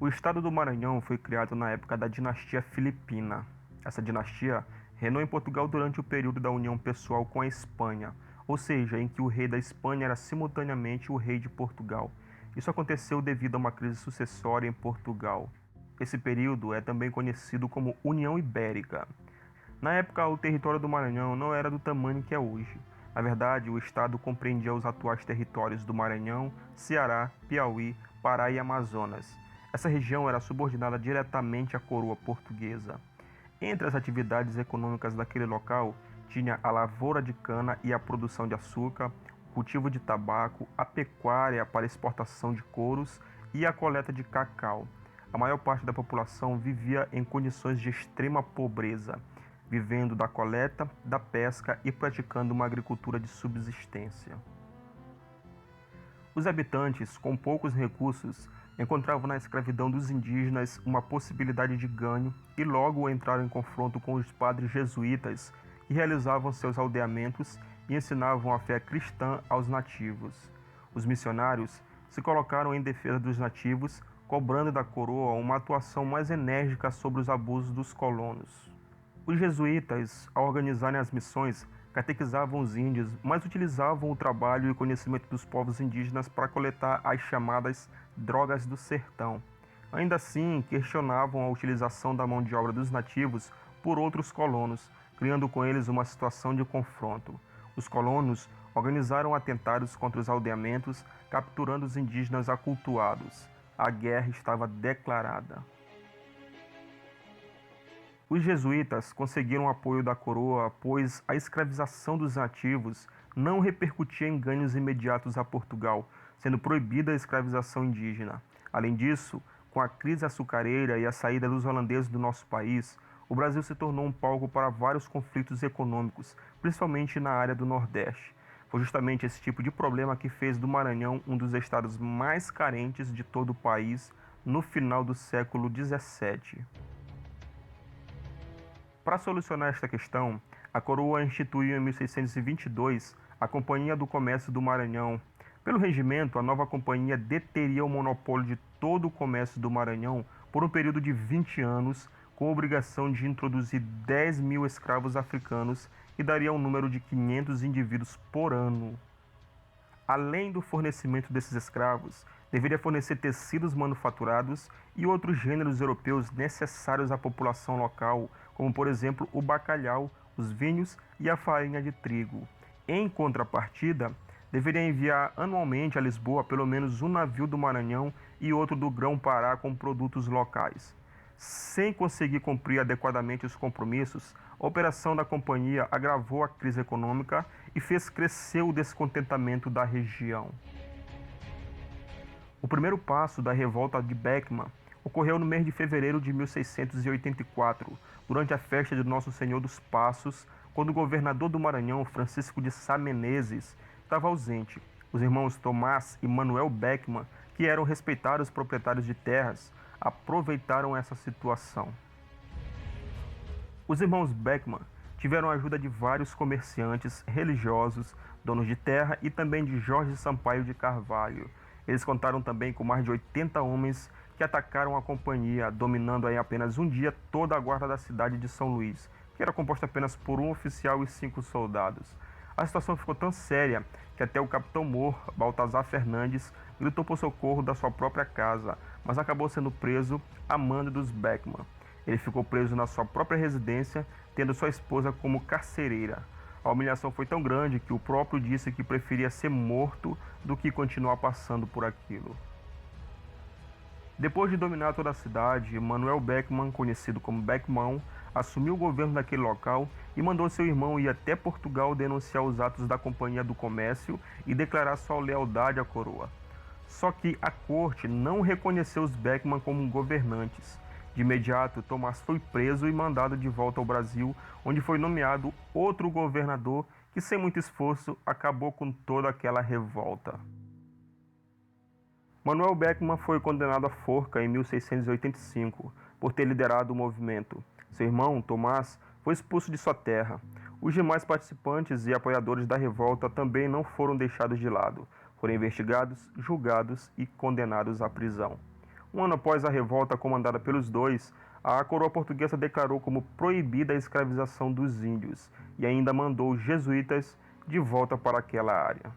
O estado do Maranhão foi criado na época da dinastia filipina. Essa dinastia reinou em Portugal durante o período da união pessoal com a Espanha, ou seja, em que o rei da Espanha era simultaneamente o rei de Portugal. Isso aconteceu devido a uma crise sucessória em Portugal. Esse período é também conhecido como União Ibérica. Na época, o território do Maranhão não era do tamanho que é hoje. Na verdade, o estado compreendia os atuais territórios do Maranhão, Ceará, Piauí, Pará e Amazonas. Essa região era subordinada diretamente à coroa portuguesa. Entre as atividades econômicas daquele local, tinha a lavoura de cana e a produção de açúcar, o cultivo de tabaco, a pecuária para exportação de couros e a coleta de cacau. A maior parte da população vivia em condições de extrema pobreza, vivendo da coleta, da pesca e praticando uma agricultura de subsistência. Os habitantes, com poucos recursos, encontravam na escravidão dos indígenas uma possibilidade de ganho e logo entraram em confronto com os padres jesuítas que realizavam seus aldeamentos e ensinavam a fé cristã aos nativos. Os missionários se colocaram em defesa dos nativos, cobrando da coroa uma atuação mais enérgica sobre os abusos dos colonos. Os jesuítas, ao organizarem as missões, catequizavam os índios, mas utilizavam o trabalho e conhecimento dos povos indígenas para coletar as chamadas drogas do sertão. Ainda assim, questionavam a utilização da mão de obra dos nativos por outros colonos, criando com eles uma situação de confronto. Os colonos organizaram atentados contra os aldeamentos, capturando os indígenas acultuados. A guerra estava declarada. Os jesuítas conseguiram o apoio da coroa, pois a escravização dos nativos não repercutia em ganhos imediatos a Portugal, sendo proibida a escravização indígena. Além disso, com a crise açucareira e a saída dos holandeses do nosso país, o Brasil se tornou um palco para vários conflitos econômicos, principalmente na área do Nordeste. Foi justamente esse tipo de problema que fez do Maranhão um dos estados mais carentes de todo o país no final do século XVII. Para solucionar esta questão, a coroa instituiu em 1622 a Companhia do Comércio do Maranhão. Pelo regimento, a nova companhia deteria o monopólio de todo o comércio do Maranhão por um período de 20 anos, com a obrigação de introduzir 10.000 escravos africanos e daria um número de 500 indivíduos por ano. Além do fornecimento desses escravos, deveria fornecer tecidos manufaturados e outros gêneros europeus necessários à população local, como por exemplo o bacalhau, os vinhos e a farinha de trigo. Em contrapartida, deveria enviar anualmente a Lisboa pelo menos um navio do Maranhão e outro do Grão-Pará com produtos locais. Sem conseguir cumprir adequadamente os compromissos, a operação da companhia agravou a crise econômica e fez crescer o descontentamento da região. O primeiro passo da revolta de Beckman ocorreu no mês de fevereiro de 1684, durante a festa de Nosso Senhor dos Passos, quando o governador do Maranhão, Francisco de Sá Menezes, estava ausente. Os irmãos Tomás e Manuel Beckman, que eram respeitados proprietários de terras, aproveitaram essa situação. Os irmãos Beckman tiveram a ajuda de vários comerciantes, religiosos, donos de terra e também de Jorge Sampaio de Carvalho. Eles contaram também com mais de 80 homens que atacaram a companhia, dominando em apenas um dia toda a guarda da cidade de São Luís, que era composta apenas por um oficial e 5 soldados. A situação ficou tão séria que até o capitão-mor, Baltazar Fernandes, gritou por socorro da sua própria casa, mas acabou sendo preso a mando dos Beckman. Ele ficou preso na sua própria residência, tendo sua esposa como carcereira. A humilhação foi tão grande que o próprio disse que preferia ser morto do que continuar passando por aquilo. Depois de dominar toda a cidade, Manuel Beckman, conhecido como Beckmão, assumiu o governo daquele local e mandou seu irmão ir até Portugal denunciar os atos da Companhia do Comércio e declarar sua lealdade à coroa. Só que a corte não reconheceu os Beckman como governantes. De imediato, Tomás foi preso e mandado de volta ao Brasil, onde foi nomeado outro governador que, sem muito esforço, acabou com toda aquela revolta. Manuel Beckman foi condenado à forca em 1685 por ter liderado o movimento. Seu irmão, Tomás, foi expulso de sua terra. Os demais participantes e apoiadores da revolta também não foram deixados de lado. Foram investigados, julgados e condenados à prisão. Um ano após a revolta comandada pelos dois, a coroa portuguesa declarou como proibida a escravização dos índios e ainda mandou os jesuítas de volta para aquela área.